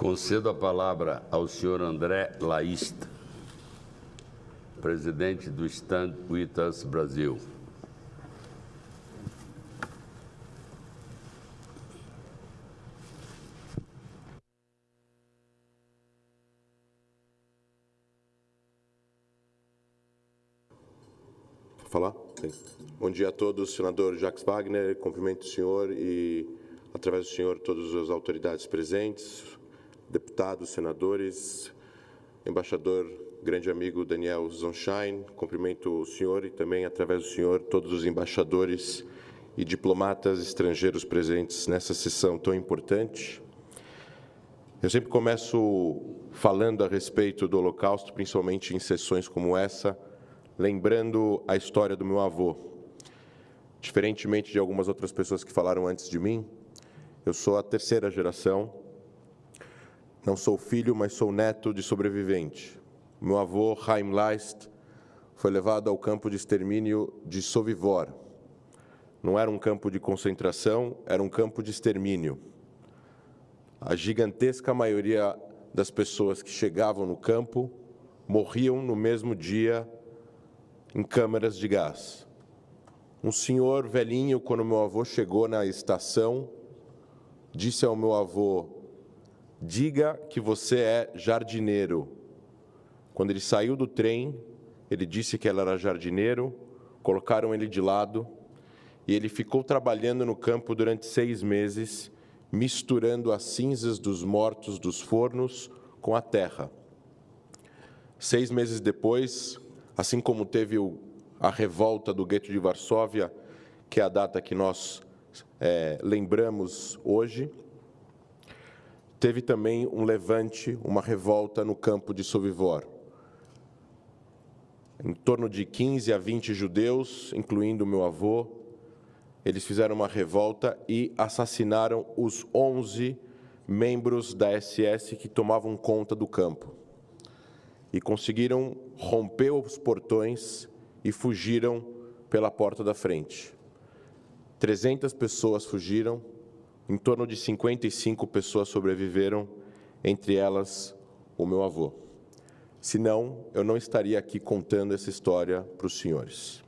Concedo a palavra ao senhor André Laísta, presidente do Stand With Us Brasil. Falar? Sim. Bom dia a todos, senador Jacques Wagner, cumprimento o senhor e, através do senhor, todas as autoridades presentes, deputados, senadores, embaixador, grande amigo Daniel Zonshine, cumprimento o senhor e também, através do senhor, todos os embaixadores e diplomatas estrangeiros presentes nessa sessão tão importante. Eu sempre começo falando a respeito do Holocausto, principalmente em sessões como essa, lembrando a história do meu avô. Diferentemente de algumas outras pessoas que falaram antes de mim, eu sou a terceira geração, não sou filho, mas sou neto de sobrevivente. Meu avô, Chaim Leist, foi levado ao campo de extermínio de Sovivor. Não era um campo de concentração, era um campo de extermínio. A gigantesca maioria das pessoas que chegavam no campo morriam no mesmo dia em câmaras de gás. Um senhor velhinho, quando meu avô chegou na estação, disse ao meu avô: diga que você é jardineiro. Quando ele saiu do trem, ele disse que ele era jardineiro, colocaram ele de lado e ele ficou trabalhando no campo durante 6 meses, misturando as cinzas dos mortos dos fornos com a terra. 6 meses depois, assim como teve a revolta do gueto de Varsóvia, que é a data que nós lembramos hoje, teve também um levante, uma revolta no campo de Sovivor. Em torno de 15 a 20 judeus, incluindo meu avô, eles fizeram uma revolta e assassinaram os 11 membros da SS que tomavam conta do campo. E conseguiram romper os portões e fugiram pela porta da frente. 300 pessoas fugiram, em torno de 55 pessoas sobreviveram, entre elas o meu avô. Senão, eu não estaria aqui contando essa história para os senhores.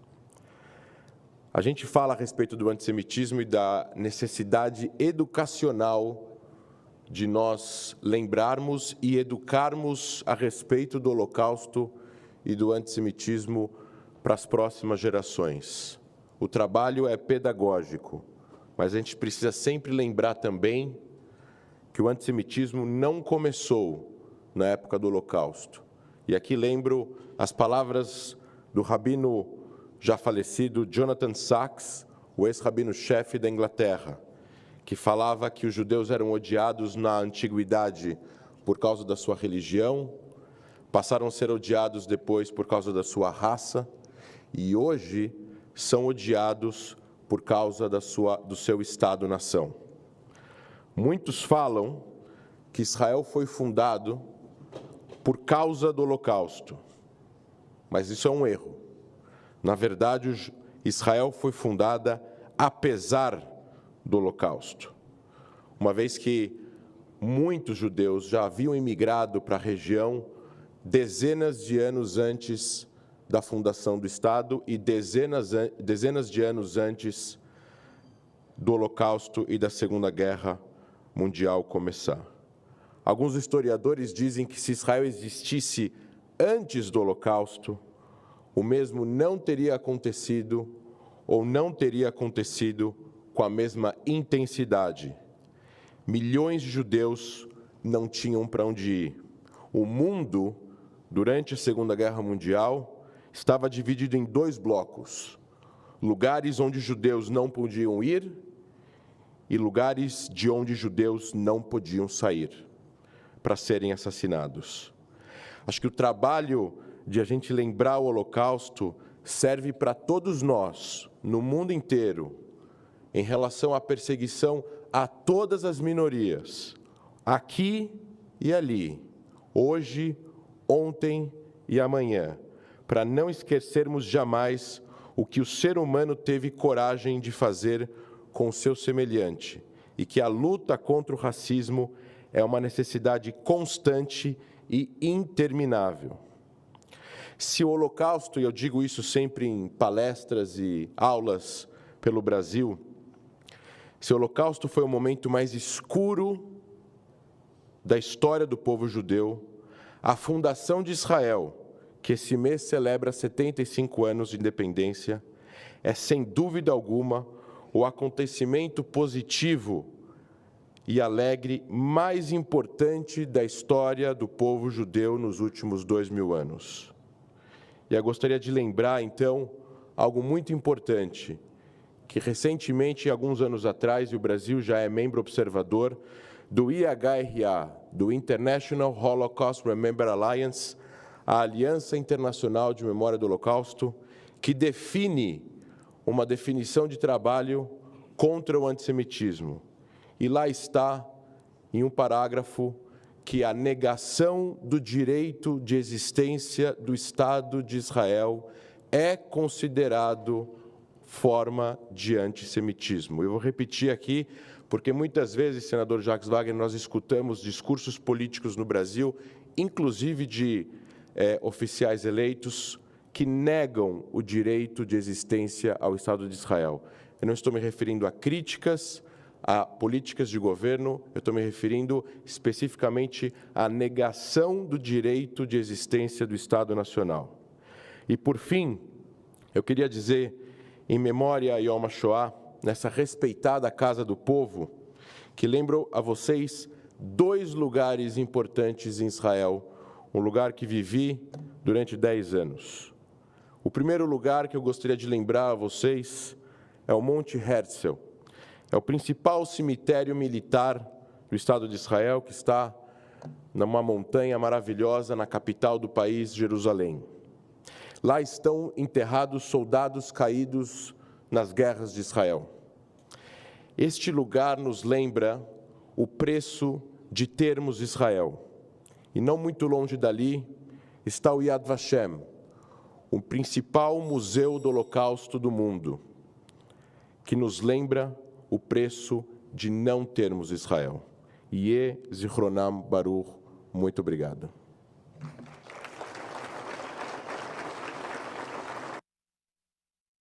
A gente fala a respeito do antissemitismo e da necessidade educacional de nós lembrarmos e educarmos a respeito do Holocausto e do antissemitismo para as próximas gerações. O trabalho é pedagógico, mas a gente precisa sempre lembrar também que o antissemitismo não começou na época do Holocausto. E aqui lembro as palavras do rabino já falecido Jonathan Sacks, o ex-rabino-chefe da Inglaterra, que falava que os judeus eram odiados na antiguidade por causa da sua religião, passaram a ser odiados depois por causa da sua raça, e hoje são odiados por causa do seu Estado-nação. Muitos falam que Israel foi fundado por causa do Holocausto, mas isso é um erro. Na verdade, Israel foi fundada apesar do Holocausto, uma vez que muitos judeus já haviam imigrado para a região dezenas de anos antes da fundação do Estado e dezenas de anos antes do Holocausto e da Segunda Guerra Mundial começar. Alguns historiadores dizem que se Israel existisse antes do Holocausto, o mesmo não teria acontecido ou não teria acontecido com a mesma intensidade. Milhões de judeus não tinham para onde ir. O mundo, durante a Segunda Guerra Mundial, estava dividido em 2 blocos. Lugares onde judeus não podiam ir e lugares de onde judeus não podiam sair para serem assassinados. Acho que o trabalho de a gente lembrar o Holocausto serve para todos nós, no mundo inteiro, em relação à perseguição a todas as minorias, aqui e ali, hoje, ontem e amanhã, para não esquecermos jamais o que o ser humano teve coragem de fazer com o seu semelhante, e que a luta contra o racismo é uma necessidade constante e interminável. Se o Holocausto, e eu digo isso sempre em palestras e aulas pelo Brasil, se o Holocausto foi o momento mais escuro da história do povo judeu, a fundação de Israel, que esse mês celebra 75 anos de independência, é, sem dúvida alguma, o acontecimento positivo e alegre mais importante da história do povo judeu nos últimos 2000 anos. E eu gostaria de lembrar, então, algo muito importante, que recentemente, alguns anos atrás, e o Brasil já é membro observador do IHRA, do International Holocaust Remember Alliance, a Aliança Internacional de Memória do Holocausto, que define uma definição de trabalho contra o antissemitismo. E lá está, em um parágrafo, que a negação do direito de existência do Estado de Israel é considerado forma de antissemitismo. Eu vou repetir aqui, porque muitas vezes, senador Jacques Wagner, nós escutamos discursos políticos no Brasil, inclusive de oficiais eleitos, que negam o direito de existência ao Estado de Israel. Eu não estou me referindo a críticas, a políticas de governo, eu estou me referindo especificamente à negação do direito de existência do Estado Nacional. E, por fim, eu queria dizer, em memória a Yom HaShoah, nessa respeitada Casa do Povo, que lembro a vocês 2 lugares importantes em Israel, um lugar que vivi durante 10 anos. O primeiro lugar que eu gostaria de lembrar a vocês é o Monte Herzl. É o principal cemitério militar do Estado de Israel, que está numa montanha maravilhosa na capital do país, Jerusalém. Lá estão enterrados soldados caídos nas guerras de Israel. Este lugar nos lembra o preço de termos Israel. E não muito longe dali está o Yad Vashem, o principal museu do Holocausto do mundo, que nos lembra o preço de não termos Israel. Yeh Zichronam Baruch. Muito obrigado.